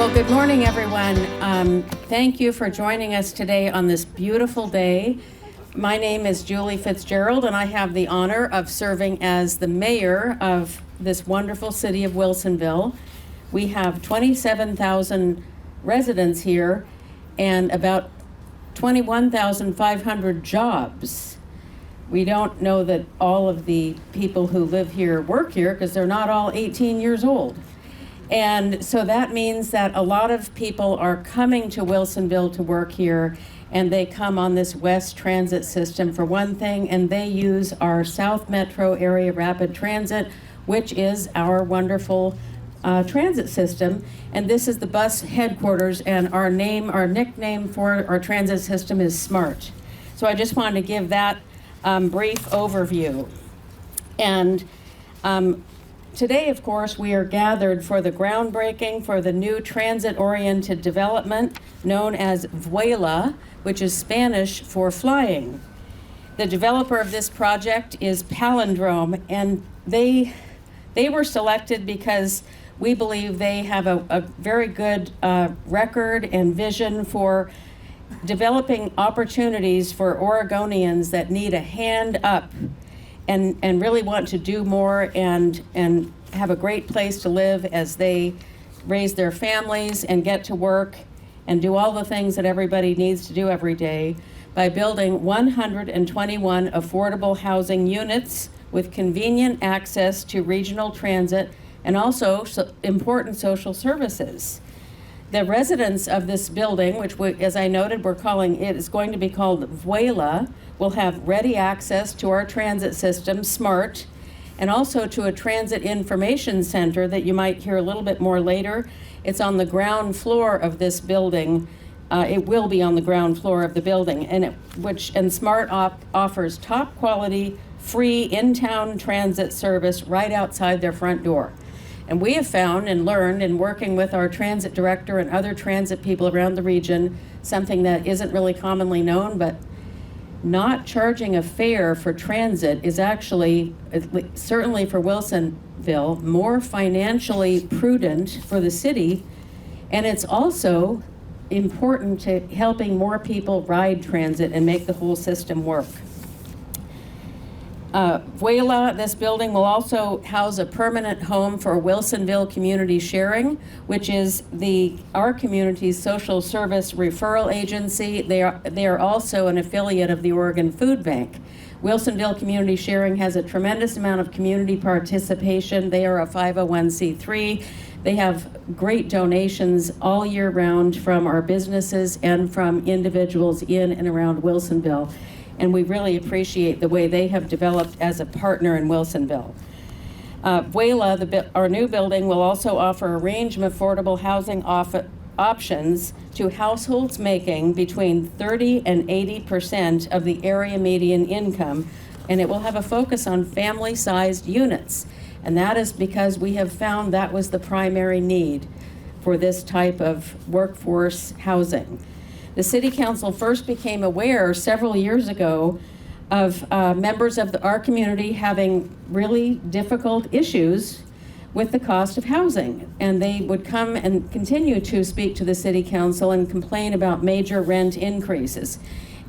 Well, good morning, everyone. Thank you for joining us today on this beautiful day. My name is Julie Fitzgerald, and I have the honor of serving as the mayor of this wonderful city of Wilsonville. We have 27,000 residents here and about 21,500 jobs. We don't know that all of the people who live here work here because they're not all 18 years old. And so that means that a lot of people are coming to Wilsonville to work here, and they come on this West Transit system for one thing, and they use our South Metro Area Rapid Transit, which is our wonderful transit system. And this is the bus headquarters, and our nickname for our transit system is SMART. So I just wanted to give that brief overview. And today, of course, we are gathered for the groundbreaking for the new transit-oriented development known as Vuela, which is Spanish for flying. The developer of this project is Palindrome, and they were selected because we believe they have a very good record and vision for developing opportunities for Oregonians that need a hand up and really want to do more and have a great place to live as they raise their families and get to work and do all the things that everybody needs to do every day by building 121 affordable housing units with convenient access to regional transit and also important social services. The residents of this building, which as I noted, we're calling it, is going to be called Vuela, will have ready access to our transit system, SMART, and also to a transit information center that you might hear a little bit more later. It's on the ground floor of this building. It will be on the ground floor of the building, and SMART offers top quality, free in-town transit service right outside their front door. And we have found and learned in working with our transit director and other transit people around the region, something that isn't really commonly known, but not charging a fare for transit is actually, certainly for Wilsonville, more financially prudent for the city, and it's also important to helping more people ride transit and make the whole system work. Vuela, this building will also house a permanent home for Wilsonville Community Sharing, which is our community's social service referral agency. They are also an affiliate of the Oregon Food Bank. Wilsonville Community Sharing has a tremendous amount of community participation. They are a 501c3. They have great donations all year round from our businesses and from individuals in and around Wilsonville. And we really appreciate the way they have developed as a partner in Wilsonville. Vuela, our new building, will also offer a range of affordable housing options to households making between 30% and 80% of the area median income, and it will have a focus on family-sized units. And that is because we have found that was the primary need for this type of workforce housing. The City Council first became aware several years ago of members of our community having really difficult issues with the cost of housing. And they would come and continue to speak to the City Council and complain about major rent increases.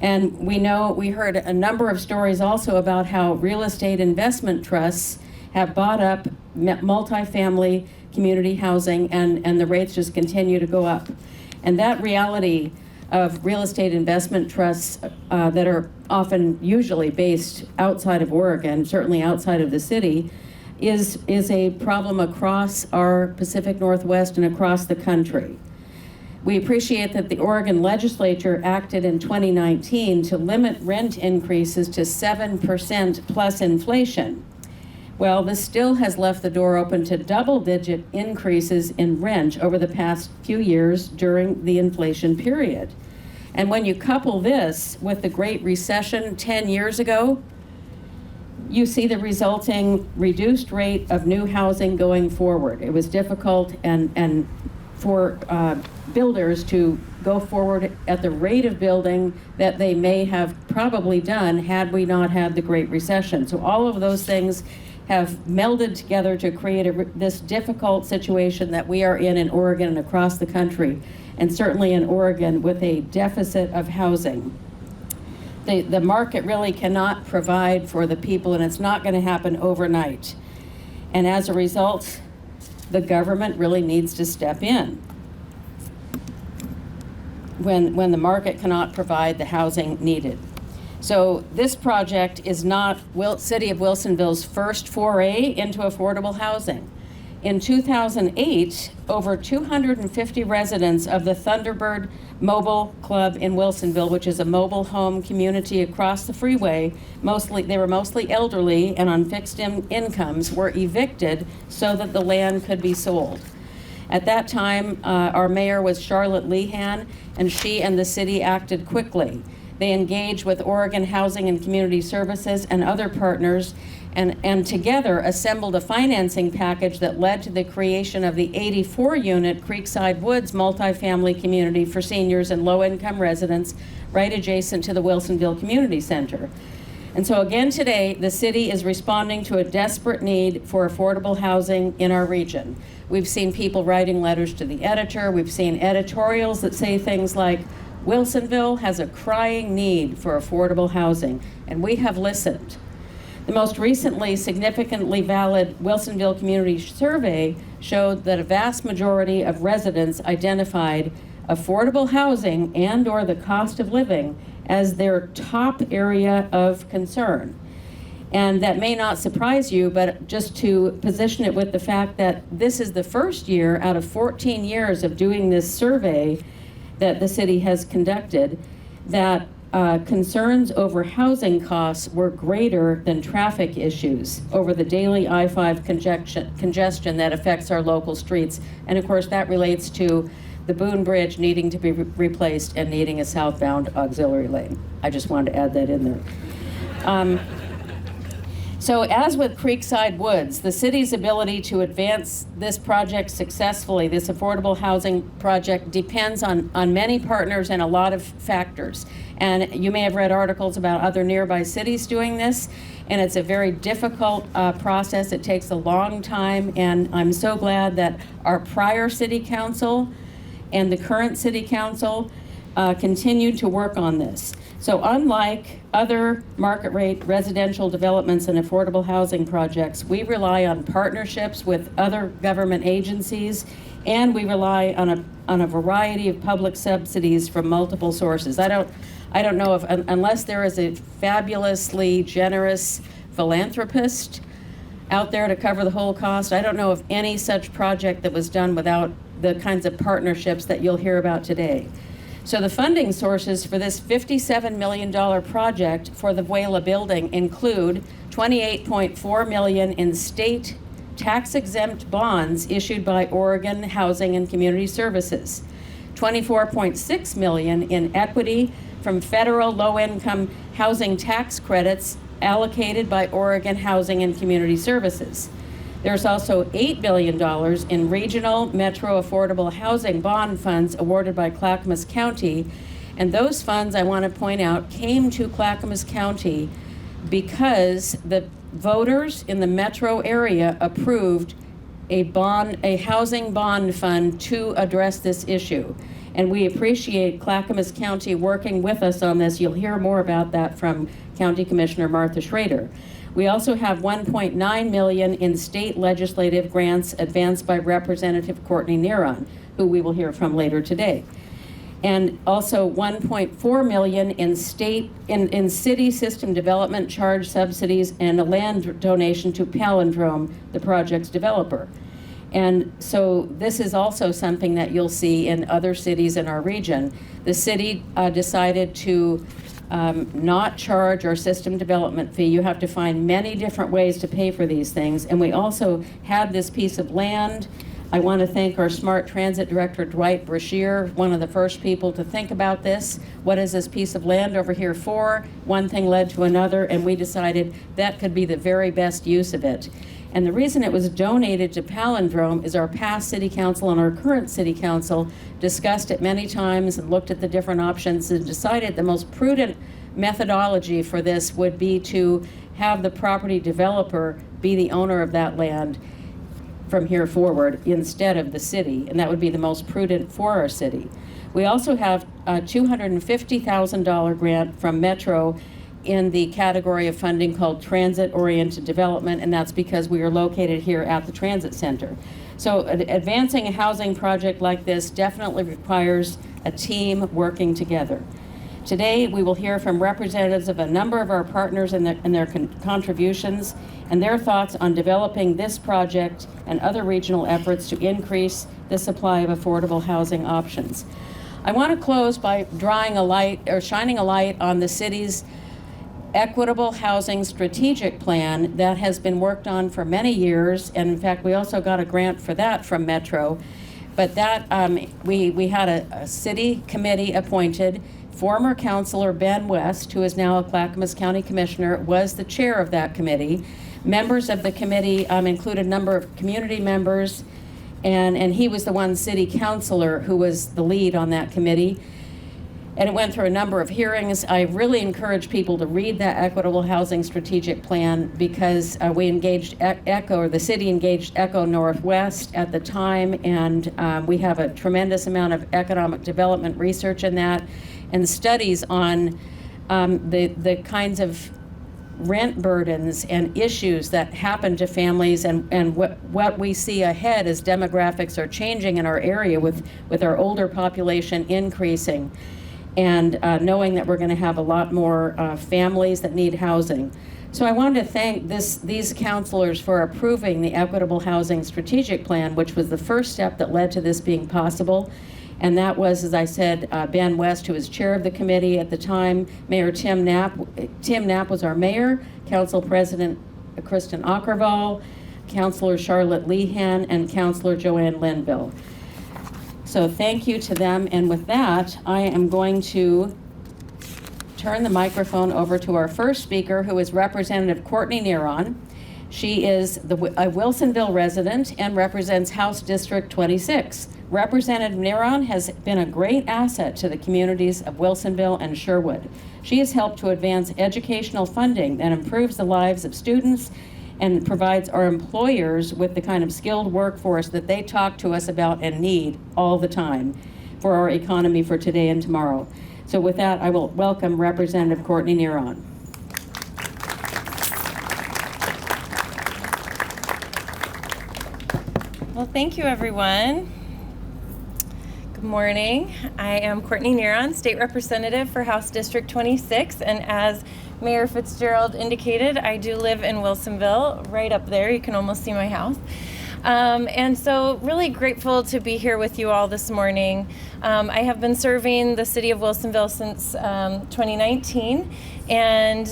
And we heard a number of stories also about how real estate investment trusts have bought up multifamily community housing, and the rates just continue to go up. And that reality of real estate investment trusts that are usually based outside of Oregon, certainly outside of the city, is a problem across our Pacific Northwest and across the country. We appreciate that the Oregon legislature acted in 2019 to limit rent increases to 7% plus inflation. Well, this still has left the door open to double-digit increases in rent over the past few years during the inflation period. And when you couple this with the Great Recession 10 years ago, you see the resulting reduced rate of new housing going forward. It was difficult and for builders to go forward at the rate of building that they may have probably done had we not had the Great Recession. So all of those things have melded together to create this difficult situation that we are in Oregon and across the country, and certainly in Oregon with a deficit of housing. The market really cannot provide for the people, and it's not going to happen overnight. And as a result, the government really needs to step in when the market cannot provide the housing needed. So this project is not City of Wilsonville's first foray into affordable housing. In 2008, over 250 residents of the Thunderbird Mobile Club in Wilsonville, which is a mobile home community across the freeway, they were mostly elderly and on fixed incomes, were evicted so that the land could be sold. At that time, our mayor was Charlotte Lehan, and she and the city acted quickly. They engaged with Oregon Housing and Community Services and other partners, and together assembled a financing package that led to the creation of the 84-unit Creekside Woods multifamily community for seniors and low-income residents right adjacent to the Wilsonville Community Center. And so again today, the city is responding to a desperate need for affordable housing in our region. We've seen people writing letters to the editor. We've seen editorials that say things like, Wilsonville has a crying need for affordable housing, and we have listened. The most recently significantly valid Wilsonville Community Survey showed that a vast majority of residents identified affordable housing and/or the cost of living as their top area of concern. And that may not surprise you, but just to position it with the fact that this is the first year out of 14 years of doing this survey that the city has conducted, that concerns over housing costs were greater than traffic issues over the daily I-5 congestion that affects our local streets. And of course, that relates to the Boone Bridge needing to be replaced and needing a southbound auxiliary lane. I just wanted to add that in there. So as with Creekside Woods, the city's ability to advance this project successfully, this affordable housing project, depends on many partners and a lot of factors. And you may have read articles about other nearby cities doing this, and it's a very difficult process. It takes a long time, and I'm so glad that our prior city council and the current city council continue to work on this. So unlike other market rate residential developments and affordable housing projects, we rely on partnerships with other government agencies, and we rely on a variety of public subsidies from multiple sources. I don't know if, unless there is a fabulously generous philanthropist out there to cover the whole cost, I don't know of any such project that was done without the kinds of partnerships that you'll hear about today. So the funding sources for this $57 million project for the Vuela building include $28.4 million in state tax-exempt bonds issued by Oregon Housing and Community Services, $24.6 million in equity from federal low-income housing tax credits allocated by Oregon Housing and Community Services. There's also $8 billion in regional metro affordable housing bond funds awarded by Clackamas County. And those funds, I want to point out, came to Clackamas County because the voters in the metro area approved a housing bond fund to address this issue. And we appreciate Clackamas County working with us on this. You'll hear more about that from County Commissioner Martha Schrader. We also have $1.9 million in state legislative grants advanced by Representative Courtney Neron, who we will hear from later today. And also $1.4 million in city system development charge subsidies and a land donation to Palindrome, the project's developer. And so this is also something that you'll see in other cities in our region. The city decided to not charge our system development fee. You have to find many different ways to pay for these things. And we also had this piece of land. I want to thank our Smart Transit Director, Dwight Brashear, one of the first people to think about this. What is this piece of land over here for? One thing led to another, and we decided that could be the very best use of it. And the reason it was donated to Palindrome is our past city council and our current city council discussed it many times and looked at the different options and decided the most prudent methodology for this would be to have the property developer be the owner of that land from here forward instead of the city, and that would be the most prudent for our city. We also have a $250,000 grant from Metro in the category of funding called transit-oriented development, and that's because we are located here at the transit center. So advancing a housing project like this definitely requires a team working together. Today, we will hear from representatives of a number of our partners and their contributions and their thoughts on developing this project and other regional efforts to increase the supply of affordable housing options. I want to close by shining a light on the city's equitable housing strategic plan that has been worked on for many years, and in fact, we also got a grant for that from Metro. But that we had a city committee appointed. Former councilor Ben West, who is now a Clackamas County Commissioner, was the chair of that committee. Members of the committee included a number of community members, and he was the one city councilor who was the lead on that committee. And it went through a number of hearings. I really encourage people to read that Equitable Housing Strategic Plan because we engaged ECHO, or the city engaged ECHO Northwest at the time, and we have a tremendous amount of economic development research in that, and studies on the kinds of rent burdens and issues that happen to families, and what we see ahead as demographics are changing in our area with our older population increasing, and knowing that we're going to have a lot more families that need housing. So I wanted to thank these counselors for approving the Equitable Housing Strategic Plan, which was the first step that led to this being possible. And that was, as I said, Ben West, who was chair of the committee at the time, Mayor Tim Knapp. Tim Knapp was our mayor, Council President Kristen Ackerval, Councilor Charlotte Lehan, and Councilor Joanne Linville. So thank you to them. And with that, I am going to turn the microphone over to our first speaker, who is Representative Courtney Neron. She is a Wilsonville resident and represents House District 26. Representative Neron has been a great asset to the communities of Wilsonville and Sherwood. She has helped to advance educational funding that improves the lives of students and provides our employers with the kind of skilled workforce that they talk to us about and need all the time for our economy for today and tomorrow. So with that, I will welcome Representative Courtney Neron. Well, thank you, everyone. Good morning. I am Courtney Neron, State Representative for House District 26, and as Mayor Fitzgerald indicated, I do live in Wilsonville, right up there. You can almost see my house. And so really grateful to be here with you all this morning. I have been serving the city of Wilsonville since 2019 and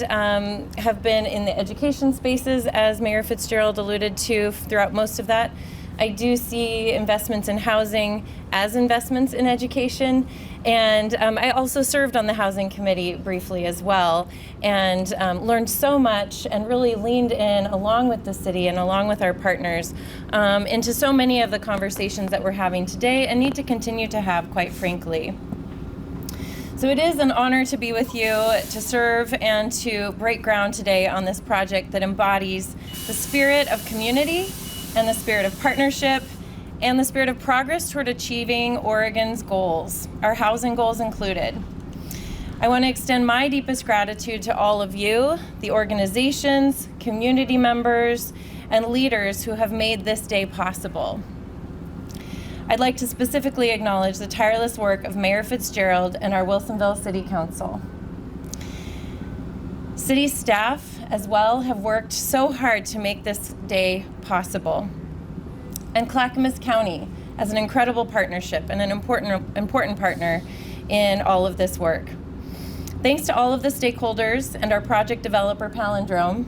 have been in the education spaces, as Mayor Fitzgerald alluded to, throughout most of that. I do see investments in housing as investments in education, and I also served on the housing committee briefly as well, and learned so much and really leaned in along with the city and along with our partners into so many of the conversations that we're having today and need to continue to have, quite frankly. So it is an honor to be with you, to serve and to break ground today on this project that embodies the spirit of community and the spirit of partnership and the spirit of progress toward achieving Oregon's goals, our housing goals included. I want to extend my deepest gratitude to all of you, the organizations, community members, and leaders who have made this day possible. I'd like to specifically acknowledge the tireless work of Mayor Fitzgerald and our Wilsonville City Council. City staff as well have worked so hard to make this day possible. And Clackamas County as an incredible partnership and an important partner in all of this work. Thanks to all of the stakeholders and our project developer Palindrome,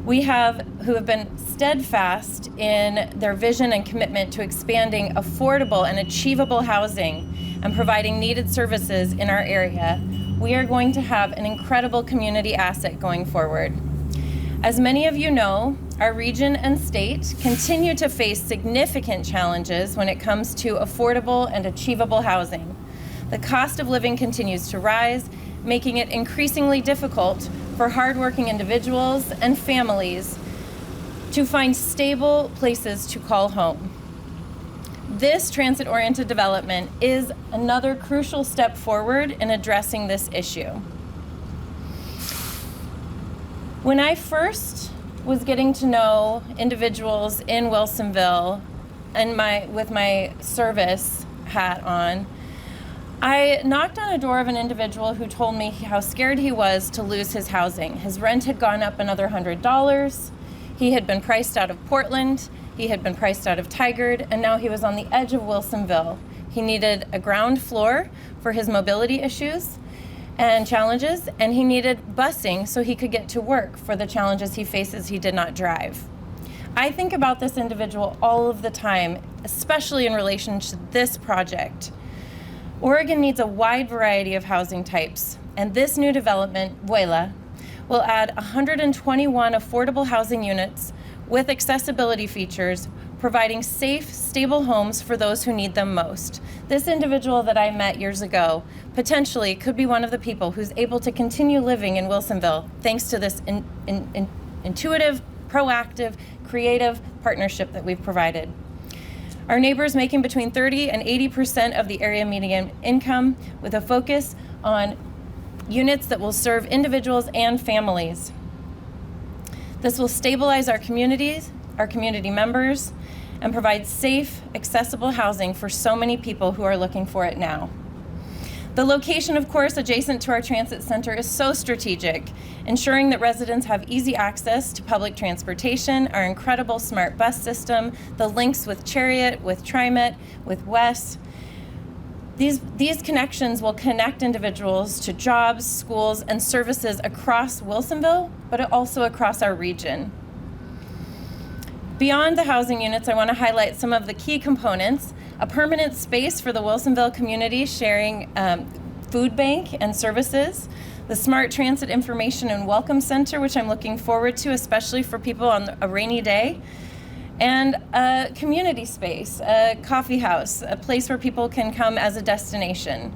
who have been steadfast in their vision and commitment to expanding affordable and achievable housing and providing needed services in our area, we are going to have an incredible community asset going forward. As many of you know, our region and state continue to face significant challenges when it comes to affordable and achievable housing. The cost of living continues to rise, making it increasingly difficult for hardworking individuals and families to find stable places to call home. This transit-oriented development is another crucial step forward in addressing this issue. When I first was getting to know individuals in Wilsonville and with my service hat on, I knocked on a door of an individual who told me how scared he was to lose his housing. His rent had gone up another $100. He had been priced out of Portland. He had been priced out of Tigard, and now he was on the edge of Wilsonville. He needed a ground floor for his mobility issues and challenges, and he needed busing so he could get to work for the challenges he faces. He did not drive. I think about this individual all of the time, especially in relation to this project. Oregon needs a wide variety of housing types, and this new development, Vuela, will add 121 affordable housing units with accessibility features, providing safe, stable homes for those who need them most. This individual that I met years ago potentially could be one of the people who's able to continue living in Wilsonville thanks to this intuitive, proactive, creative partnership that we've provided. Our neighbors making between 30 and 80% of the area median income, with a focus on units that will serve individuals and families. This will stabilize our communities, our community members, and provide safe, accessible housing for so many people who are looking for it now. The location, of course, adjacent to our transit center is so strategic, ensuring that residents have easy access to public transportation, our incredible smart bus system, the links with Chariot, with TriMet, with WES. These connections will connect individuals to jobs, schools, and services across Wilsonville, but also across our region. Beyond the housing units, I want to highlight some of the key components: a permanent space for the Wilsonville community sharing food bank and services, the Smart Transit Information and Welcome Center, which I'm looking forward to, especially for people on a rainy day, and a community space, a coffee house, a place where people can come as a destination.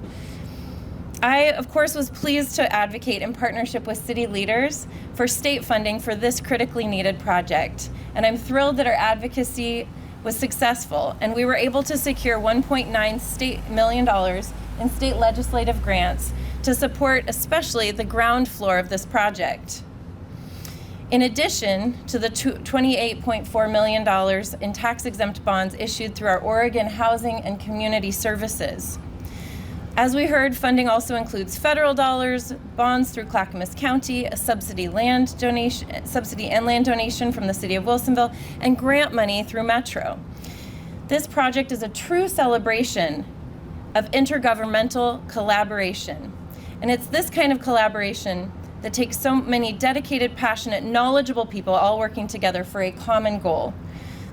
I, of course, was pleased to advocate in partnership with city leaders for state funding for this critically needed project. And I'm thrilled that our advocacy was successful, and we were able to secure $1.9 million in state legislative grants to support especially the ground floor of this project. In addition to the $28.4 million in tax-exempt bonds issued through our Oregon Housing and Community Services. As we heard, funding also includes federal dollars, bonds through Clackamas County, a subsidy and land donation from the city of Wilsonville, and grant money through Metro. This project is a true celebration of intergovernmental collaboration. And it's this kind of collaboration that takes so many dedicated, passionate, knowledgeable people all working together for a common goal.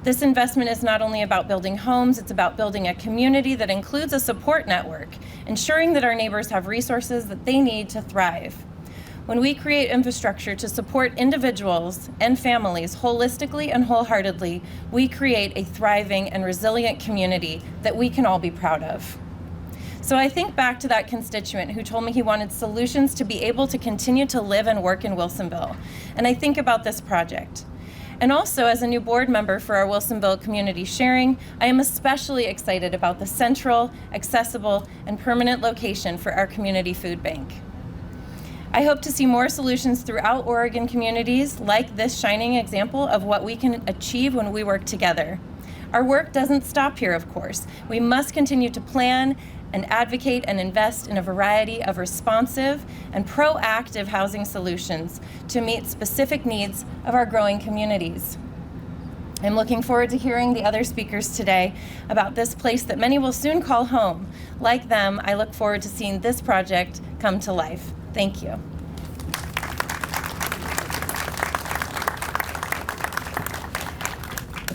This investment is not only about building homes, it's about building a community that includes a support network, ensuring that our neighbors have resources that they need to thrive. When we create infrastructure to support individuals and families holistically and wholeheartedly, we create a thriving and resilient community that we can all be proud of. So I think back to that constituent who told me he wanted solutions to be able to continue to live and work in Wilsonville. And I think about this project. And also, as a new board member for our Wilsonville Community Sharing, I am especially excited about the central, accessible, and permanent location for our community food bank. I hope to see more solutions throughout Oregon communities like this shining example of what we can achieve when we work together. Our work doesn't stop here, of course. We must continue to plan and advocate and invest in a variety of responsive and proactive housing solutions to meet specific needs of our growing communities. I'm looking forward to hearing the other speakers today about this place that many will soon call home. Like them, I look forward to seeing this project come to life. Thank you.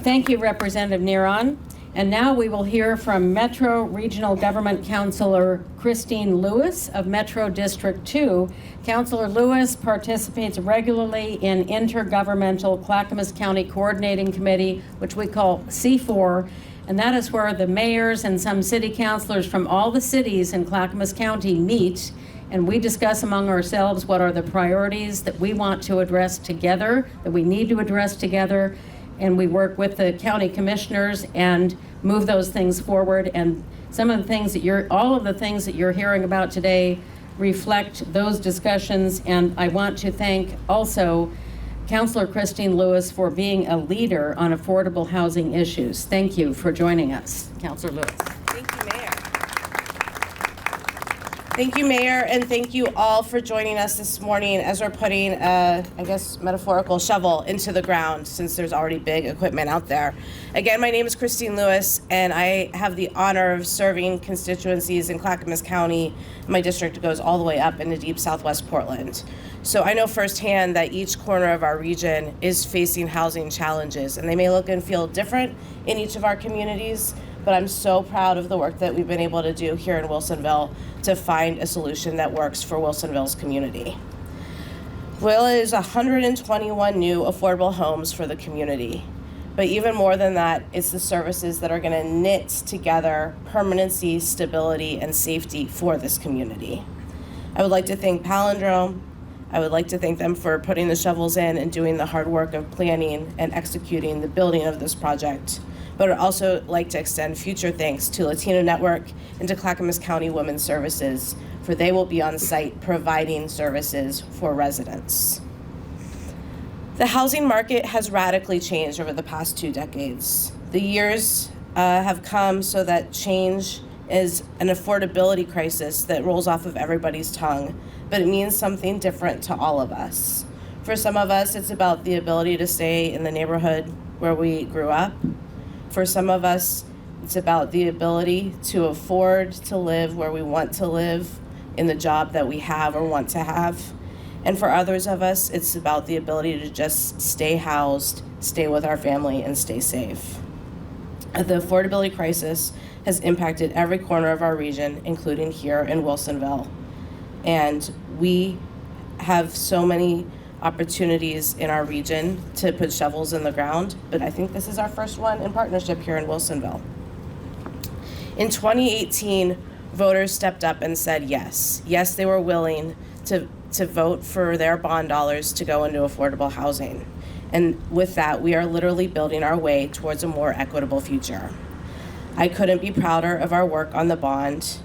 Thank you, Representative Neron. And now we will hear from Metro Regional Government Councilor Christine Lewis of Metro District 2. Councilor Lewis participates regularly in Intergovernmental Clackamas County Coordinating Committee, which we call C4, and that is where the mayors and some city councilors from all the cities in Clackamas County meet, and we discuss among ourselves what are the priorities that we want to address together, that we need to address together, and we work with the county commissioners and move those things forward. And some of the things that all of the things that you're hearing about today reflect those discussions. And I want to thank also Councilor Christine Lewis for being a leader on affordable housing issues. Thank you for joining us, Councilor Lewis. Thank you, Mayor. Thank you, Mayor, and thank you all for joining us this morning as we're putting a, I guess, metaphorical shovel into the ground since there's already big equipment out there. Again, my name is Christine Lewis, and I have the honor of serving constituencies in Clackamas County. My district goes all the way up into deep southwest Portland. So I know firsthand that each corner of our region is facing housing challenges, and they may look and feel different in each of our communities, but I'm so proud of the work that we've been able to do here in Wilsonville to find a solution that works for Wilsonville's community. Vuela is 121 new affordable homes for the community. But even more than that, it's the services that are going to knit together permanency, stability, and safety for this community. I would like to thank Palindrome. I would like to thank them for putting the shovels in and doing the hard work of planning and executing the building of this project. But I'd also like to extend future thanks to Latino Network and to Clackamas County Women's Services, for they will be on site providing services for residents. The housing market has radically changed over the past 2 decades. The years have come so that change is an affordability crisis that rolls off of everybody's tongue, but it means something different to all of us. For some of us, it's about the ability to stay in the neighborhood where we grew up. For some of us, it's about the ability to afford to live where we want to live in the job that we have or want to have. And for others of us, it's about the ability to just stay housed, stay with our family, and stay safe. The affordability crisis has impacted every corner of our region, including here in Wilsonville. And we have so many opportunities in our region to put shovels in the ground, but I think this is our first one in partnership here in Wilsonville. In 2018, voters stepped up and said yes. Yes, they were willing to vote for their bond dollars to go into affordable housing. And with that, we are literally building our way towards a more equitable future. I couldn't be prouder of our work on the bond.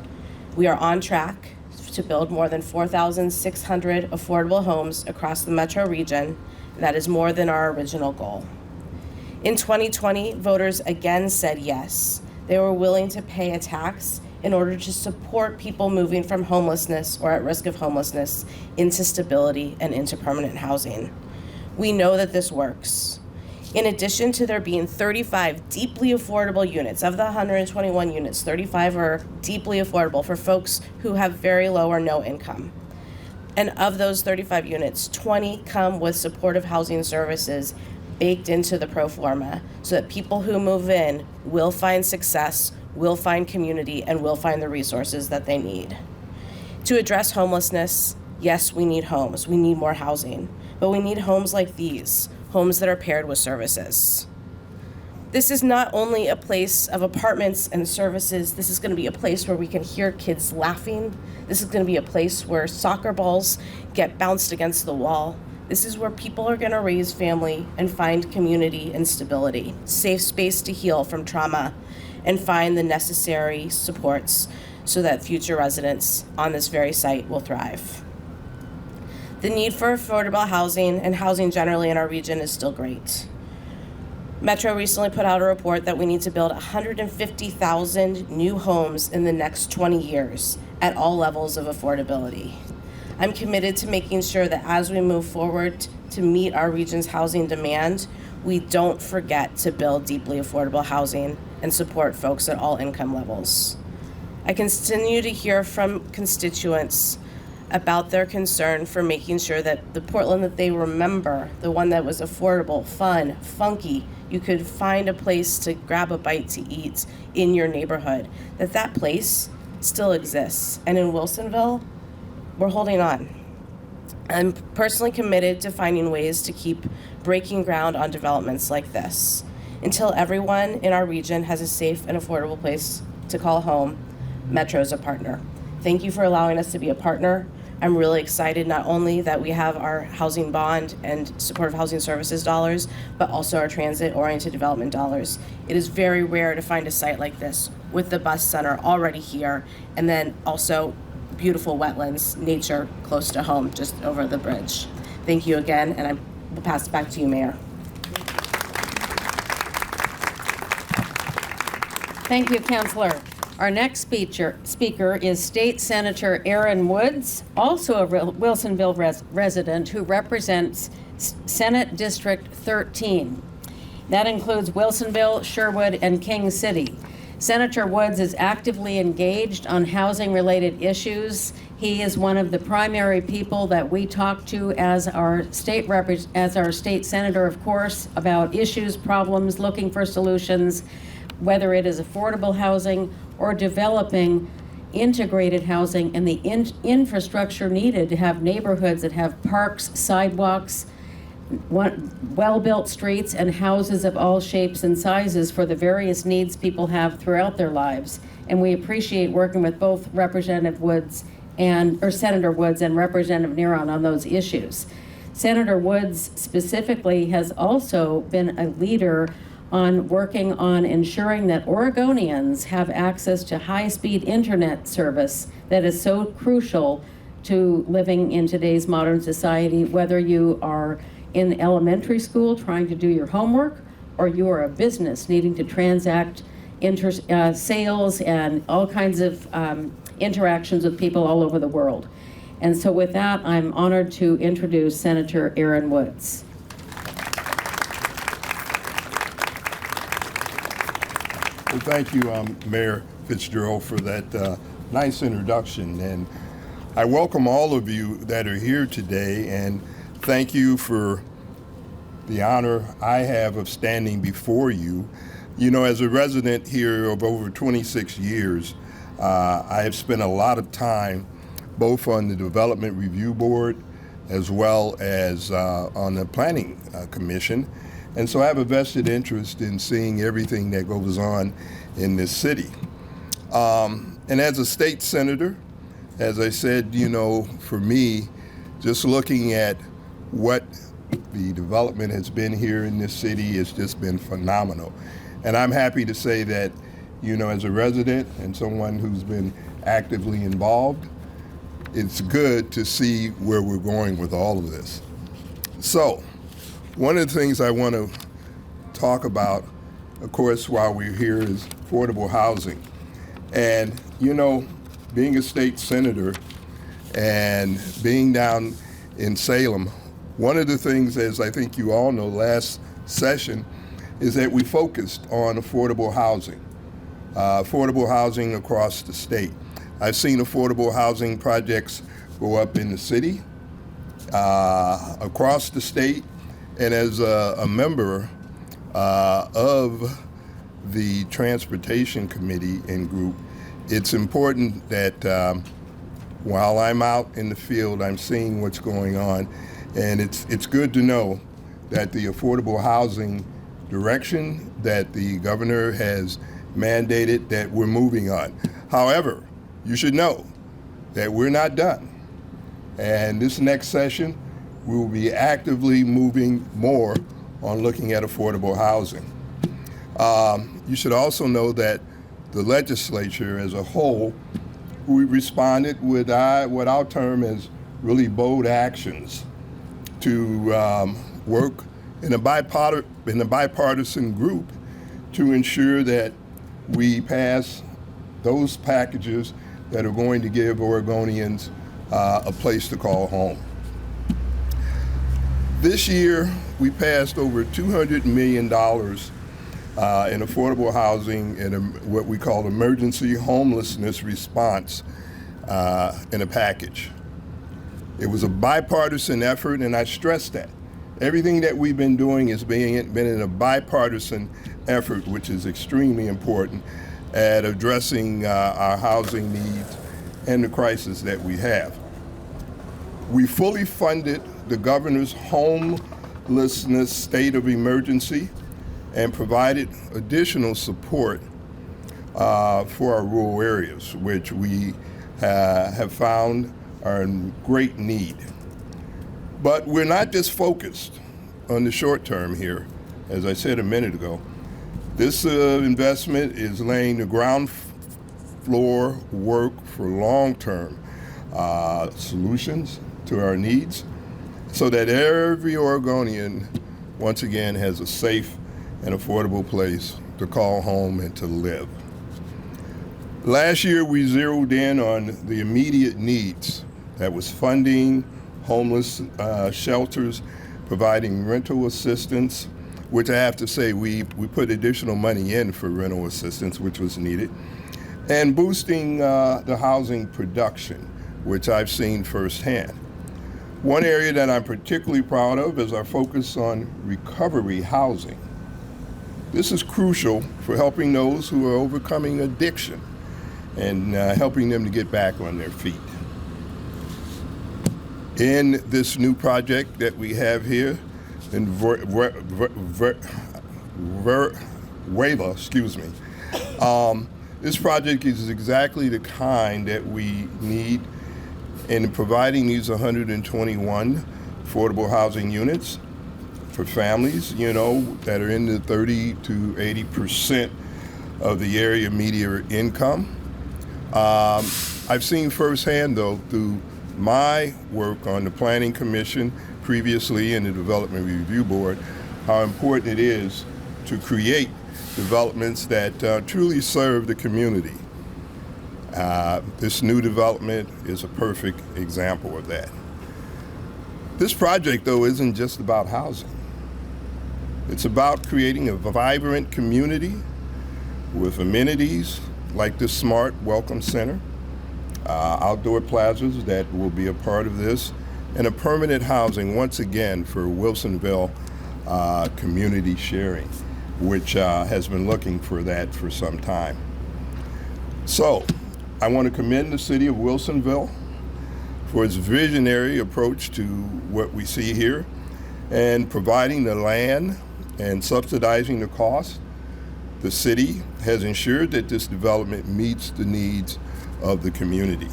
We are on track to build more than 4,600 affordable homes across the metro region. That is more than our original goal. In 2020, voters again said yes. They were willing to pay a tax in order to support people moving from homelessness or at risk of homelessness into stability and into permanent housing. We know that this works. In addition to there being 35 deeply affordable units, of the 121 units, 35 are deeply affordable for folks who have very low or no income. And of those 35 units, 20 come with supportive housing services baked into the pro forma, so that people who move in will find success, will find community, and will find the resources that they need. To address homelessness, yes, we need homes. We need more housing. But we need homes like these, homes that are paired with services. This is not only a place of apartments and services, this is going to be a place where we can hear kids laughing. This is going to be a place where soccer balls get bounced against the wall. This is where people are going to raise family and find community and stability, safe space to heal from trauma, and find the necessary supports so that future residents on this very site will thrive. The need for affordable housing and housing generally in our region is still great. Metro recently put out a report that we need to build 150,000 new homes in the next 20 years at all levels of affordability. I'm committed to making sure that as we move forward to meet our region's housing demand, we don't forget to build deeply affordable housing and support folks at all income levels. I continue to hear from constituents about their concern for making sure that the Portland that they remember, the one that was affordable, fun, funky, you could find a place to grab a bite to eat in your neighborhood, that place still exists. And in Wilsonville, we're holding on. I'm personally committed to finding ways to keep breaking ground on developments like this until everyone in our region has a safe and affordable place to call home. Metro is a partner. Thank you for allowing us to be a partner. I'm really excited not only that we have our housing bond and supportive housing services dollars, but also our transit-oriented development dollars. It is very rare to find a site like this with the bus center already here, and then also beautiful wetlands, nature close to home, just over the bridge. Thank you again, and I will pass it back to you, Mayor. Thank you, Councilor. Our next speaker is State Senator Aaron Woods, also a Wilsonville resident who represents Senate District 13. That includes Wilsonville, Sherwood, and King City. Senator Woods is actively engaged on housing-related issues. He is one of the primary people that we talk to as our state senator, of course, about issues, problems, looking for solutions, whether it is affordable housing or developing integrated housing and the infrastructure needed to have neighborhoods that have parks, sidewalks, well-built streets, and houses of all shapes and sizes for the various needs people have throughout their lives. And we appreciate working with both Senator Woods and Representative Neron on those issues. Senator Woods specifically has also been a leader on working on ensuring that Oregonians have access to high-speed internet service that is so crucial to living in today's modern society, whether you are in elementary school trying to do your homework, or you are a business needing to transact sales and all kinds of interactions with people all over the world. And so with that, I'm honored to introduce Senator Aaron Woods. Well, thank you, Mayor Fitzgerald, for that nice introduction. And I welcome all of you that are here today, and thank you for the honor I have of standing before you. You know, as a resident here of over 26 years, I have spent a lot of time both on the Development Review Board as well as on the Planning Commission. And so I have a vested interest in seeing everything that goes on in this city. And as a state senator, as I said, you know, for me, just looking at what the development has been here in this city has just been phenomenal. And I'm happy to say that, you know, as a resident and someone who's been actively involved, it's good to see where we're going with all of this. So, one of the things I want to talk about, of course, while we're here is affordable housing. And, you know, being a state senator and being down in Salem, one of the things, as I think you all know, last session, is that we focused on affordable housing across the state. I've seen affordable housing projects go up in the city, across the state, and as a member of the Transportation Committee and group, it's important that while I'm out in the field, I'm seeing what's going on, and it's good to know that the affordable housing direction that the governor has mandated that we're moving on. However, you should know that we're not done. And this next session, we will be actively moving more on looking at affordable housing. You should also know that the legislature as a whole, we responded with what I'll term as really bold actions to work in a bipartisan group to ensure that we pass those packages that are going to give Oregonians a place to call home. This year, we passed over $200 million in affordable housing and what we call emergency homelessness response in a package. It was a bipartisan effort, and I stress that. Everything that we've been doing has been in a bipartisan effort, which is extremely important at addressing our housing needs and the crisis that we have. We fully funded the governor's homelessness state of emergency and provided additional support for our rural areas, which we have found are in great need. But we're not just focused on the short term here. As I said a minute ago, this investment is laying the ground floor work for long-term solutions to our needs so that every Oregonian, once again, has a safe and affordable place to call home and to live. Last year, we zeroed in on the immediate needs. That was funding, homeless shelters, providing rental assistance, which I have to say we put additional money in for rental assistance, which was needed, and boosting the housing production, which I've seen firsthand. One area that I'm particularly proud of is our focus on recovery housing. This is crucial for helping those who are overcoming addiction and helping them to get back on their feet. In this new project that we have here in Vuela, this project is exactly the kind that we need in providing these 121 affordable housing units for families, that are in the 30 to 80% of the area median income. I've seen firsthand, though, through my work on the Planning Commission previously and the Development Review Board, how important it is to create developments that truly serve the community. This new development is a perfect example of that. This project, though, isn't just about housing. It's about creating a vibrant community with amenities like this smart welcome center, outdoor plazas that will be a part of this, and a permanent housing, once again, for Wilsonville community sharing, which has been looking for that for some time. So, I want to commend the city of Wilsonville for its visionary approach to what we see here and providing the land and subsidizing the cost. The city has ensured that this development meets the needs of the community.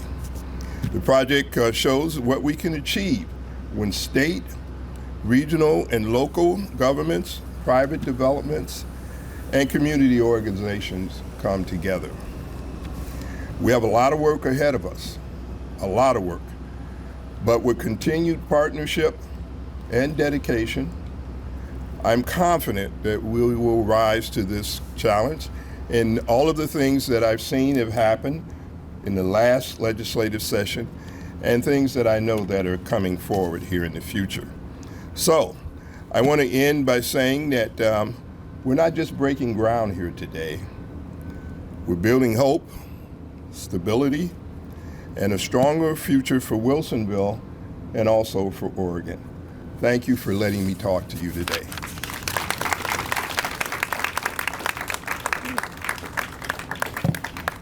The project shows what we can achieve when state, regional, and local governments, private developments, and community organizations come together. We have a lot of work ahead of us, a lot of work. But with continued partnership and dedication, I'm confident that we will rise to this challenge. And all of the things that I've seen have happened in the last legislative session and things that I know that are coming forward here in the future. So I want to end by saying that we're not just breaking ground here today. We're building hope, stability, and a stronger future for Wilsonville and also for Oregon. Thank you for letting me talk to you today.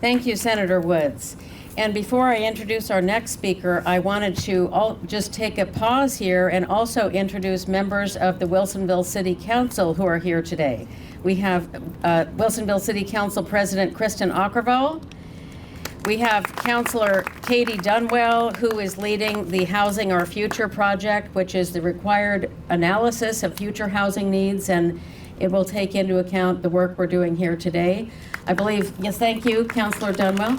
Thank you, Senator Woods. And before I introduce our next speaker, I wanted to just take a pause here and also introduce members of the Wilsonville City Council who are here today. We have Wilsonville City Council President Kristen Ockervall. We have Councilor Katie Dunwell, who is leading the Housing Our Future project, which is the required analysis of future housing needs, and it will take into account the work we're doing here today. I believe, yes, thank you, Councilor Dunwell.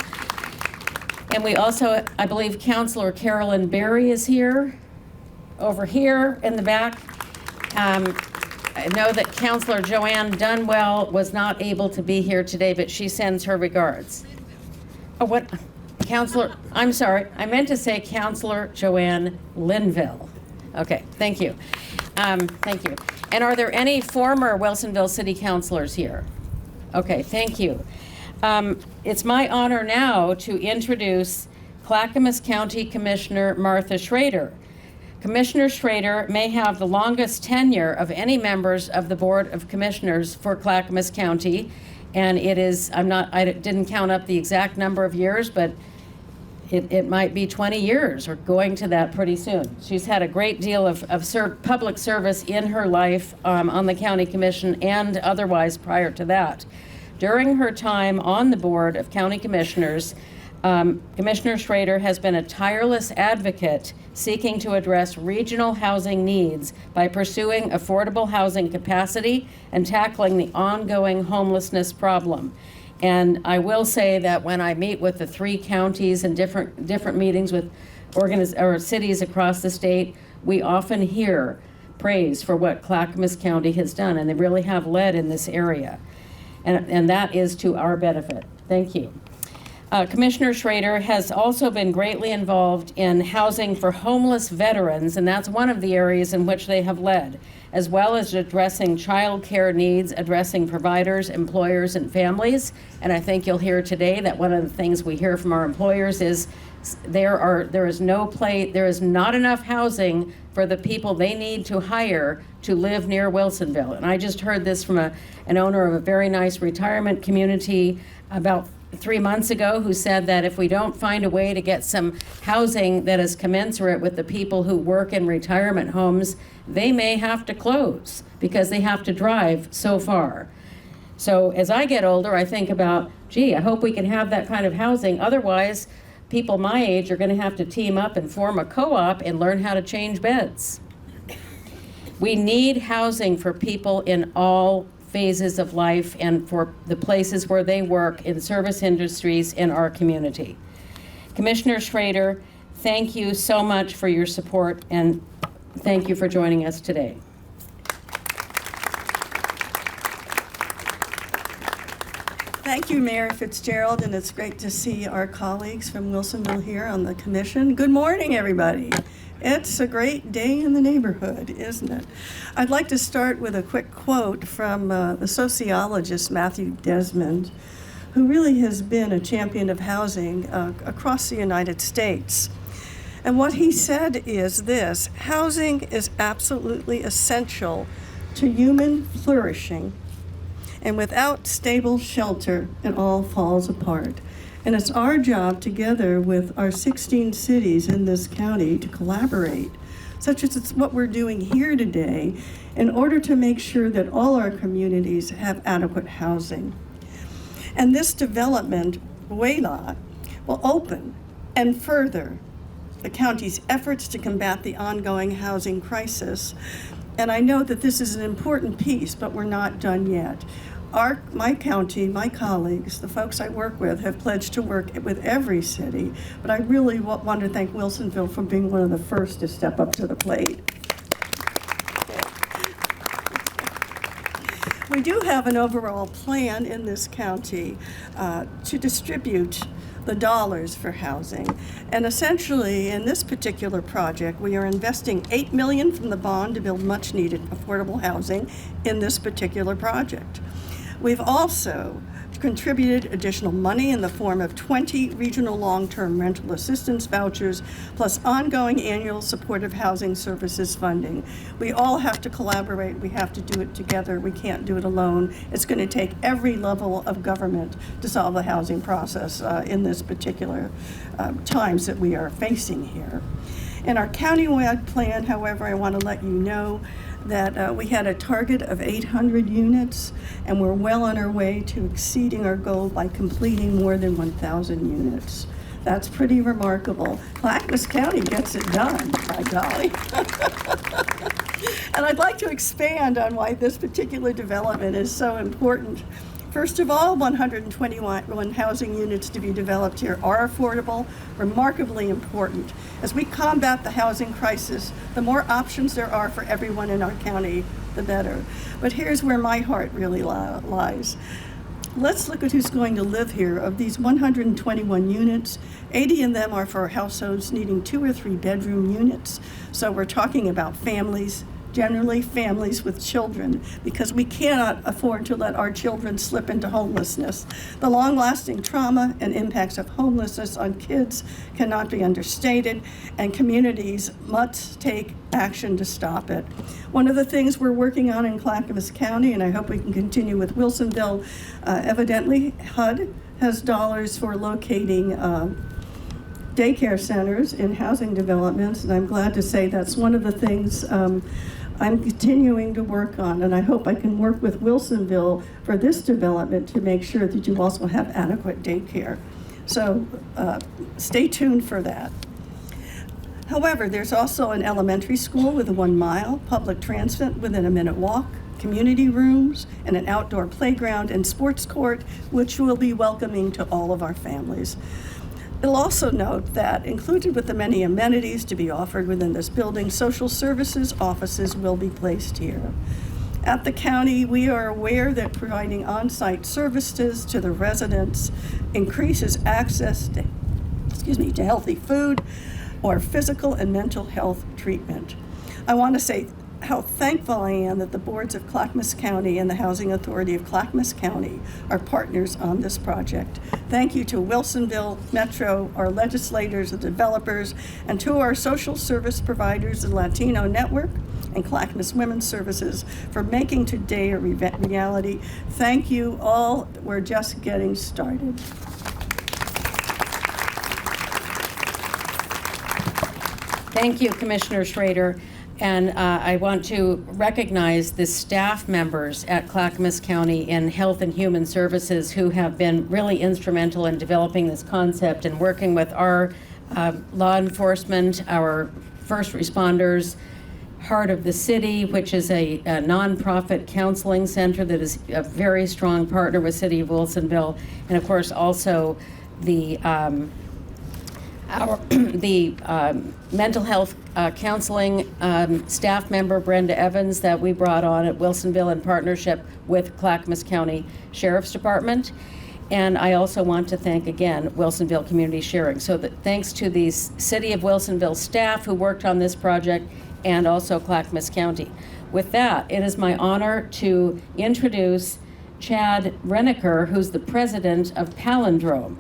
And we also, I believe Councilor Carolyn Berry is here, over here in the back. I know that Councilor Joanne Dunwell was not able to be here today, but she sends her regards. Oh, what? Councilor, I'm sorry, I meant to say Councilor Joanne Linville. Okay, thank you. Thank you. And are there any former Wilsonville City Councilors here? Okay, thank you. It's my honor now to introduce Clackamas County Commissioner Martha Schrader. Commissioner Schrader may have the longest tenure of any members of the Board of Commissioners for Clackamas County, and it is, I didn't count up the exact number of years, but it might be 20 years or going to that pretty soon. She's had a great deal of public service in her life on the County Commission and otherwise prior to that. During her time on the Board of County Commissioners, Commissioner Schrader has been a tireless advocate seeking to address regional housing needs by pursuing affordable housing capacity and tackling the ongoing homelessness problem. And I will say that when I meet with the 3 counties and different meetings with cities across the state, we often hear praise for what Clackamas County has done, and they really have led in this area. And that is to our benefit. Thank you. Commissioner Schrader has also been greatly involved in housing for homeless veterans, and that's one of the areas in which they have led, as well as addressing child care needs, addressing providers, employers, and families. And I think you'll hear today that one of the things we hear from our employers is there is not enough housing for the people they need to hire to live near Wilsonville. And I just heard this from an owner of a very nice retirement community about 3 months ago, who said that if we don't find a way to get some housing that is commensurate with the people who work in retirement homes, they may have to close because they have to drive so far. So as I get older, I think about, gee, I hope we can have that kind of housing. Otherwise, people my age are going to have to team up and form a co-op and learn how to change beds. We need housing for people in all phases of life and for the places where they work in service industries in our community. Commissioner Schrader, thank you so much for your support, and thank you for joining us today. Thank you, Mayor Fitzgerald, and it's great to see our colleagues from Wilsonville here on the commission. Good morning, everybody. It's a great day in the neighborhood, isn't it? I'd like to start with a quick quote from the sociologist Matthew Desmond, who really has been a champion of housing across the United States. And what he said is this: housing is absolutely essential to human flourishing, and without stable shelter, it all falls apart. And it's our job, together with our 16 cities in this county, to collaborate, such as it's what we're doing here today, in order to make sure that all our communities have adequate housing. And this development, Vuela, will open and further the county's efforts to combat the ongoing housing crisis. And I know that this is an important piece, but we're not done yet. My county, my colleagues, the folks I work with, have pledged to work with every city, but I really want to thank Wilsonville for being one of the first to step up to the plate. We do have an overall plan in this county to distribute the dollars for housing. And essentially, in this particular project, we are investing $8 million from the bond to build much needed affordable housing in this particular project. We've also contributed additional money in the form of 20 regional long-term rental assistance vouchers, plus ongoing annual supportive housing services funding. We all have to collaborate. We have to do it together. We can't do it alone. It's going to take every level of government to solve the housing process in this particular times that we are facing here. In our countywide plan, however, I want to let you know that we had a target of 800 units, and we're well on our way to exceeding our goal by completing more than 1,000 units. That's pretty remarkable. Clackamas County gets it done, by golly. And I'd like to expand on why this particular development is so important. First of all, 121 housing units to be developed here are affordable, remarkably important. As we combat the housing crisis, the more options there are for everyone in our county, the better. But here's where my heart really lies. Let's look at who's going to live here. Of these 121 units, 80 of them are for households needing 2 or 3 bedroom units. So we're talking about families, generally families with children, because we cannot afford to let our children slip into homelessness. The long-lasting trauma and impacts of homelessness on kids cannot be understated, and communities must take action to stop it. One of the things we're working on in Clackamas County, and I hope we can continue with Wilsonville, evidently HUD has dollars for locating daycare centers in housing developments, and I'm glad to say that's one of the things I'm continuing to work on, and I hope I can work with Wilsonville for this development to make sure that you also have adequate daycare. So stay tuned for that. However, there's also an elementary school with a 1 mile, public transit within a minute walk, community rooms, and an outdoor playground and sports court, which will be welcoming to all of our families. It'll also note that included with the many amenities to be offered within this building, social services offices will be placed here. At the county, we are aware that providing on-site services to the residents increases access to healthy food or physical and mental health treatment. I want to say how thankful I am that the boards of Clackamas County and the Housing Authority of Clackamas County are partners on this project. Thank you to Wilsonville Metro, our legislators, the developers, and to our social service providers, the Latino Network and Clackamas Women's Services, for making today a reality. Thank you all. We're just getting started. Thank you, Commissioner Schrader. And I want to recognize the staff members at Clackamas County in Health and Human Services who have been really instrumental in developing this concept and working with our law enforcement, our first responders, Heart of the City, which is a nonprofit counseling center that is a very strong partner with City of Wilsonville, and of course also the mental health counseling staff member, Brenda Evans, that we brought on at Wilsonville in partnership with Clackamas County Sheriff's Department. And I also want to thank again Wilsonville Community Sharing. So that thanks to the City of Wilsonville staff who worked on this project and also Clackamas County. With that, it is my honor to introduce Chad Renneker, who's the president of Palindrome.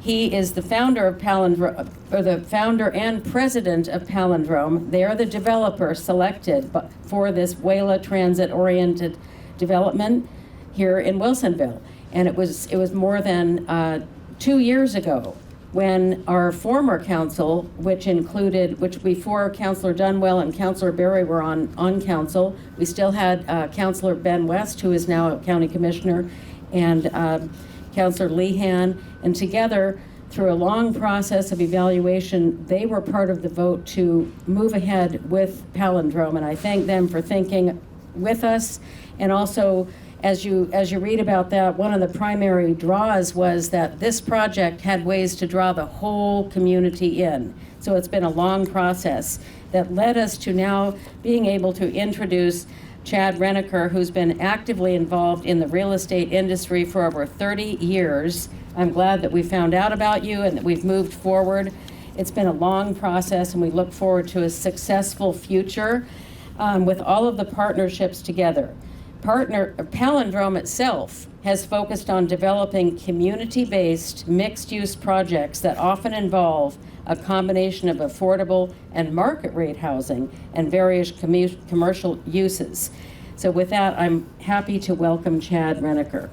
He is the founder of Palindrome, or the founder and president of Palindrome. They are the developer selected for this Vuela transit-oriented development here in Wilsonville. And it was more than 2 years ago when our former council, which before Councilor Dunwell and Councilor Berry were on council, we still had Councilor Ben West, who is now a county commissioner, and Councilor Lehan, and together, through a long process of evaluation, they were part of the vote to move ahead with Palindrome, and I thank them for thinking with us. And also, as you read about that, one of the primary draws was that this project had ways to draw the whole community in. So it's been a long process that led us to now being able to introduce Chad Renneker, who's been actively involved in the real estate industry for over 30 years. I'm glad that we found out about you and that we've moved forward. It's been a long process, and we look forward to a successful future with all of the partnerships together. Palindrome itself has focused on developing community-based mixed-use projects that often involve a combination of affordable and market-rate housing and various commercial uses. So with that, I'm happy to welcome Chad Renneker.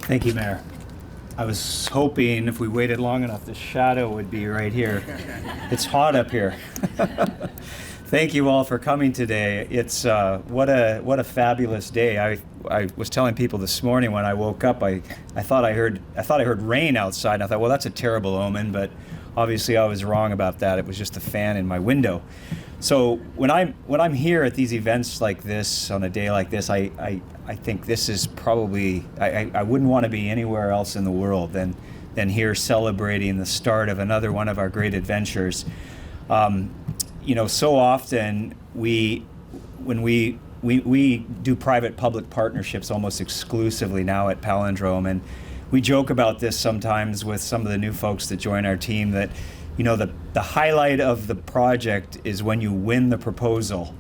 Thank you, Mayor. I was hoping if we waited long enough, the shadow would be right here. It's hot up here. Thank you all for coming today. It's what a fabulous day. I was telling people this morning when I woke up, I thought I heard rain outside, and I thought, well, that's a terrible omen, but obviously I was wrong about that. It was just the fan in my window. So when I'm here at these events like this on a day like this, I think this is probably I wouldn't want to be anywhere else in the world than here celebrating the start of another one of our great adventures. So often when we do private-public partnerships almost exclusively now at Palindrome, and we joke about this sometimes with some of the new folks that join our team that, the highlight of the project is when you win the proposal,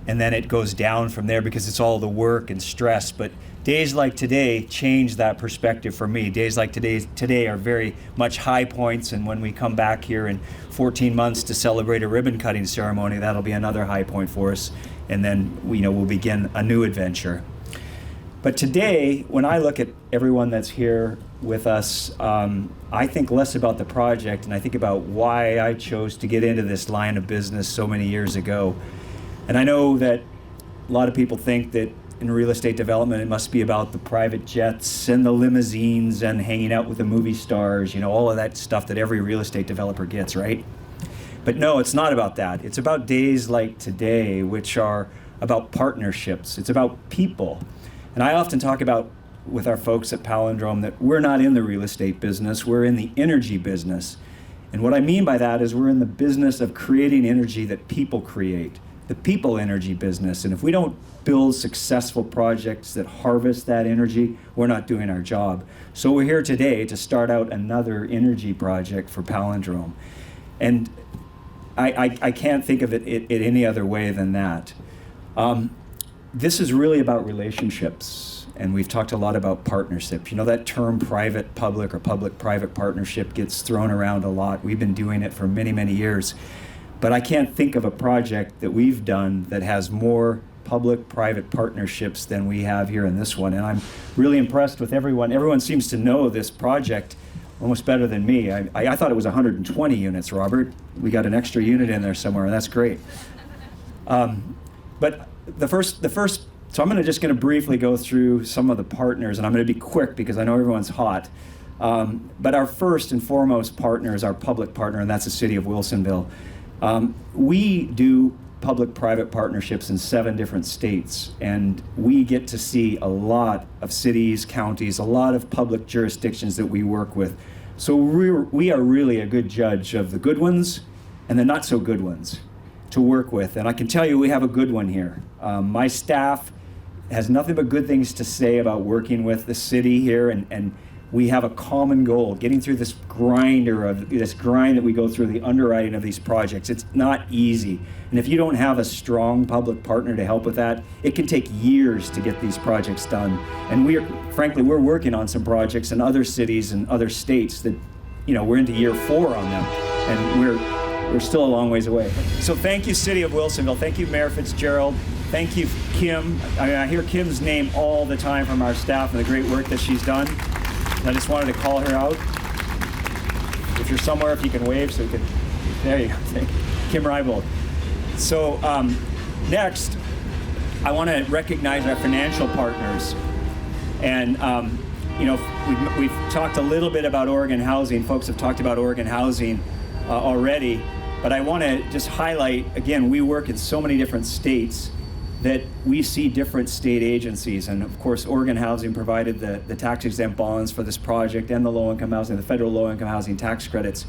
and then it goes down from there because it's all the work and stress. But days like today change that perspective for me. Days like today are very much high points, and when we come back here in 14 months to celebrate a ribbon cutting ceremony, that'll be another high point for us, and then we'll begin a new adventure. But today, when I look at everyone that's here with us, I think less about the project, and I think about why I chose to get into this line of business so many years ago. And I know that a lot of people think that in real estate development, it must be about the private jets and the limousines and hanging out with the movie stars, all of that stuff that every real estate developer gets, right? But no, it's not about that. It's about days like today, which are about partnerships. It's about people. And I often talk about with our folks at Palindrome that we're not in the real estate business, we're in the energy business. And what I mean by that is we're in the business of creating energy that people create, the people energy business. And if we don't build successful projects that harvest that energy, we're not doing our job. So we're here today to start out another energy project for Palindrome. And I can't think of it any other way than that. This is really about relationships, and we've talked a lot about partnership. That term private-public or public-private partnership gets thrown around a lot. We've been doing it for many, many years. But I can't think of a project that we've done that has more public-private partnerships than we have here in this one. And I'm really impressed with everyone. Everyone seems to know this project almost better than me. I thought it was 120 units, Robert. We got an extra unit in there somewhere, and that's great. But the first, so I'm just going to briefly go through some of the partners, and I'm going to be quick because I know everyone's hot. But our first and foremost partner is our public partner, and that's the city of Wilsonville. We do public-private partnerships in 7 different states, and we get to see a lot of cities, counties, a lot of public jurisdictions that we work with. So we are really a good judge of the good ones and the not so good ones to work with. And I can tell you we have a good one here. My staff has nothing but good things to say about working with the city here, and we have a common goal, getting through this grind that we go through, the underwriting of these projects. It's not easy. And if you don't have a strong public partner to help with that, it can take years to get these projects done. And frankly, we're working on some projects in other cities and other states that, we're into year 4 on them, and we're still a long ways away. So thank you, City of Wilsonville. Thank you, Mayor Fitzgerald. Thank you, Kim. I hear Kim's name all the time from our staff and the great work that she's done. I just wanted to call her out. If you're somewhere, if you can wave so we can, there you go, Kim Rybold. So next, I want to recognize our financial partners. And we've talked a little bit about Oregon Housing. Folks have talked about Oregon Housing already, but I want to just highlight, again, we work in so many different states that we see different state agencies. And of course, Oregon Housing provided the tax-exempt bonds for this project and the low-income housing, the federal low-income housing tax credits.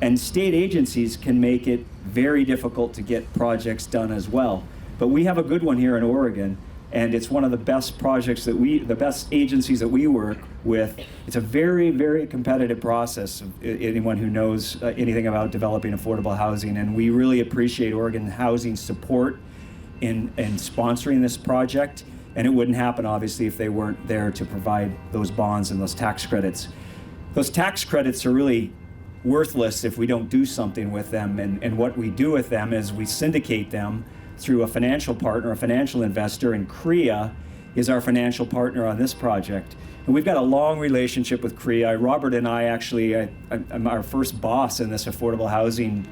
And state agencies can make it very difficult to get projects done as well. But we have a good one here in Oregon, and it's one of the best projects the best agencies that we work with. It's a very, very competitive process, anyone who knows anything about developing affordable housing. And we really appreciate Oregon Housing's support in sponsoring this project, and it wouldn't happen obviously if they weren't there to provide those bonds and those tax credits. Those tax credits are really worthless if we don't do something with them, and what we do with them is we syndicate them through a financial partner, a financial investor, and CREA is our financial partner on this project. And we've got a long relationship with CREA. Robert and I actually, I'm our first boss in this affordable housing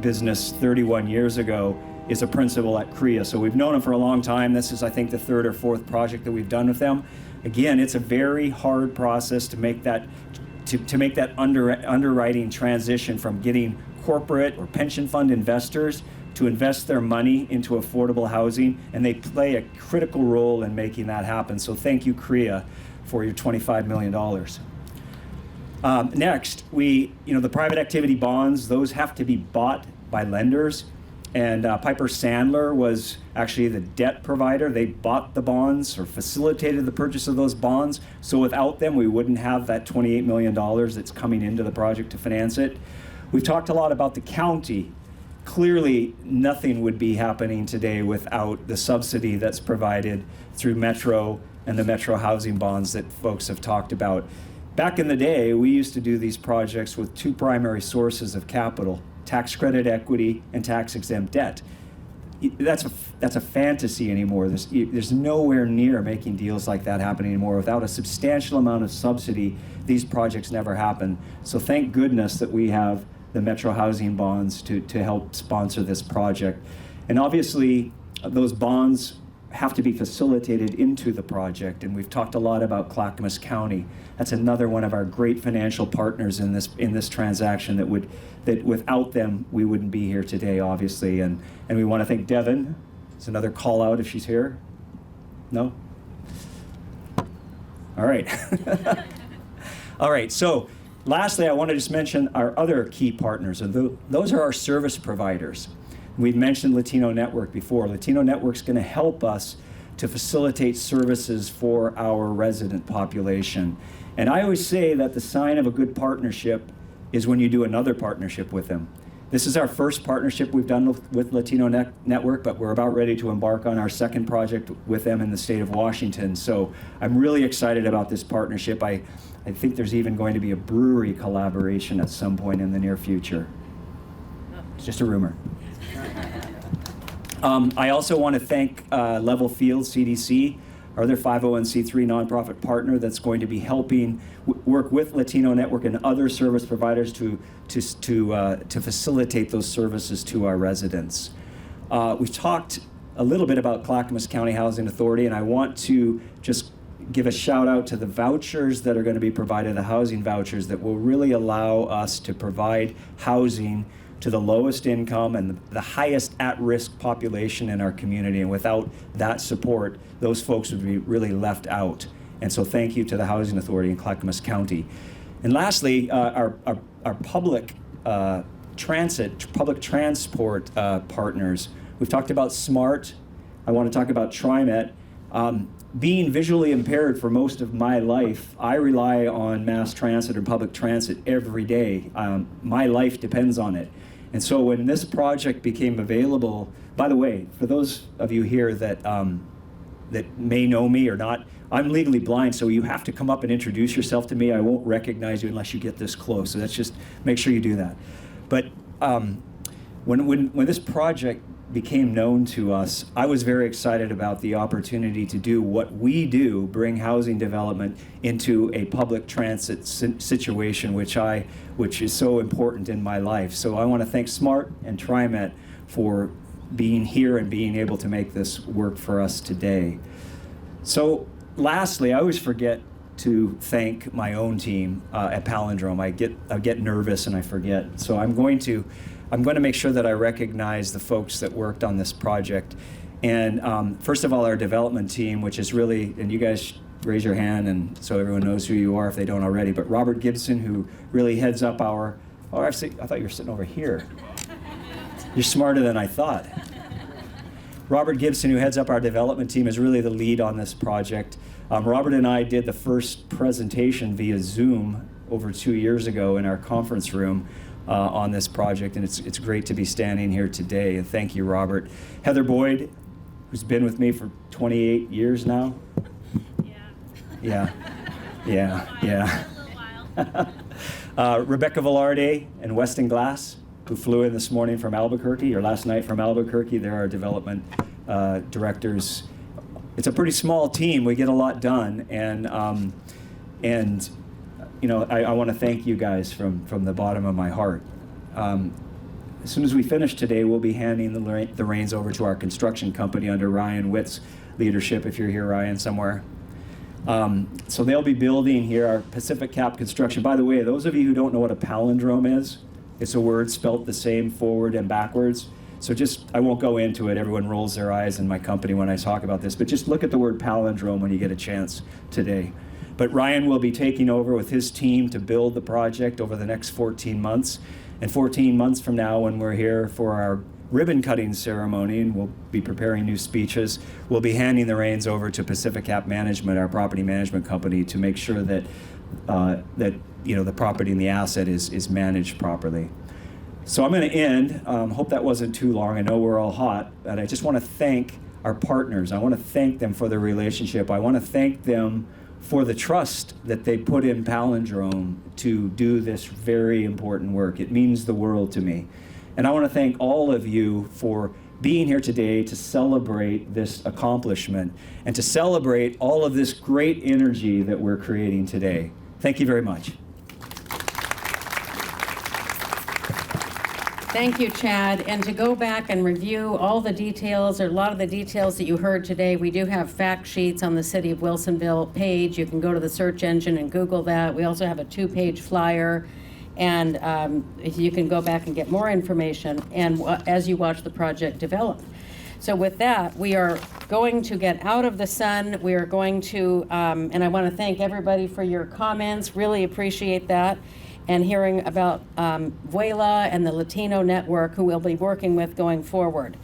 business 31 years ago, is a principal at CREA. So we've known them for a long time. This is, I think, the 3rd or 4th project that we've done with them. Again, it's a very hard process to make that underwriting transition from getting corporate or pension fund investors to invest their money into affordable housing, and they play a critical role in making that happen. So thank you, CREA, for your $25 million. Next, the private activity bonds, those have to be bought by lenders. And Piper Sandler was actually the debt provider. They bought the bonds or facilitated the purchase of those bonds. So without them, we wouldn't have that $28 million that's coming into the project to finance it. We've talked a lot about the county. Clearly, nothing would be happening today without the subsidy that's provided through Metro and the Metro housing bonds that folks have talked about. Back in the day, we used to do these projects with 2 primary sources of capital: tax credit equity and tax-exempt debt. That's a fantasy anymore. There's nowhere near making deals like that happen anymore. Without a substantial amount of subsidy, these projects never happen. So thank goodness that we have the Metro housing bonds to help sponsor this project. And obviously, those bonds have to be facilitated into the project. And we've talked a lot about Clackamas County. That's another one of our great financial partners in this transaction that without them we wouldn't be here today, obviously. And we want to thank Devin. It's another call out if she's here. No? All right. All right, so lastly, I want to just mention our other key partners, and those are our service providers. We've mentioned Latino Network before. Latino Network's going to help us to facilitate services for our resident population. And I always say that the sign of a good partnership is when you do another partnership with them. This is our first partnership we've done with Latino Network, but we're about ready to embark on our second project with them in the state of Washington. So I'm really excited about this partnership. I think there's even going to be a brewery collaboration at some point in the near future. It's just a rumor. I also want to thank Level Field CDC, our other 501c3 nonprofit partner that's going to be helping work with Latino Network and other service providers to facilitate those services to our residents. We've talked a little bit about Clackamas County Housing Authority, and I want to just give a shout out to the vouchers that are going to be provided, the housing vouchers that will really allow us to provide housing to the lowest income and the highest at-risk population in our community. And without that support, those folks would be really left out. And so thank you to the Housing Authority in Clackamas County. And lastly, our public transport partners. We've talked about SMART. I want to talk about TriMet. Being visually impaired for most of my life, I rely on mass transit or public transit every day. My life depends on it. And so when this project became available, by the way, for those of you here that may know me or not, I'm legally blind, so you have to come up and introduce yourself to me. I won't recognize you unless you get this close. So that's just, make sure you do that. But when this project became known to us, I was very excited about the opportunity to do what we do, bring housing development into a public transit situation, which is so important in my life. So I want to thank SMART and TriMet for being here and being able to make this work for us today. So lastly, I always forget to thank my own team at Palindrome. I get nervous and I forget. So I'm going to make sure that I recognize the folks that worked on this project. And first of all, our development team, which is really, and you guys raise your hand and so everyone knows who you are if they don't already, but Robert Gibson, who really heads up our, I thought you were sitting over here. You're smarter than I thought. Robert Gibson, who heads up our development team, is really the lead on this project. Robert and I did the first presentation via Zoom over 2 years ago in our conference room on this project, and it's great to be standing here today. And thank you, Robert. Heather Boyd, who's been with me for 28 years now. Yeah. Rebecca Velarde and Weston Glass, who flew in this morning from Albuquerque, or last night from Albuquerque. They're our development directors. It's a pretty small team. We get a lot done, and you know, I want to thank you guys from the bottom of my heart. As soon as we finish today, we'll be handing the reins over to our construction company under Ryan Witt's leadership, if you're here, Ryan, somewhere. So they'll be building here our Pacific Cap Construction. By the way, those of you who don't know what a palindrome is, it's a word spelt the same forward and backwards. So I won't go into it. Everyone rolls their eyes in my company when I talk about this, but just look at the word palindrome when you get a chance today. But Ryan will be taking over with his team to build the project over the next 14 months. And 14 months from now, when we're here for our ribbon cutting ceremony, and we'll be preparing new speeches, we'll be handing the reins over to Pacific Cap Management, our property management company, to make sure that the property and the asset is managed properly. So I'm going to end. Hope that wasn't too long. I know we're all hot, but I just want to thank our partners. I want to thank them for their relationship. I want to thank them for the trust that they put in Palindrome to do this very important work. It means the world to me. And I want to thank all of you for being here today to celebrate this accomplishment and to celebrate all of this great energy that we're creating today. Thank you very much. Thank you, Chad. And to go back and review all the details, or a lot of the details that you heard today, we do have fact sheets on the City of Wilsonville page. You can go to the search engine and Google that. We also have a 2-page flyer, and you can go back and get more information and as you watch the project develop. So with that, we are going to get out of the sun. We are going to, and I want to thank everybody for your comments. Really appreciate that. And hearing about Vuela and the Latino network, who we'll be working with going forward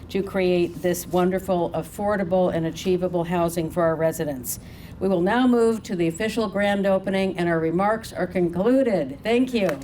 to create this wonderful, affordable, and achievable housing for our residents. We will now move to the official grand opening, and our remarks are concluded. Thank you.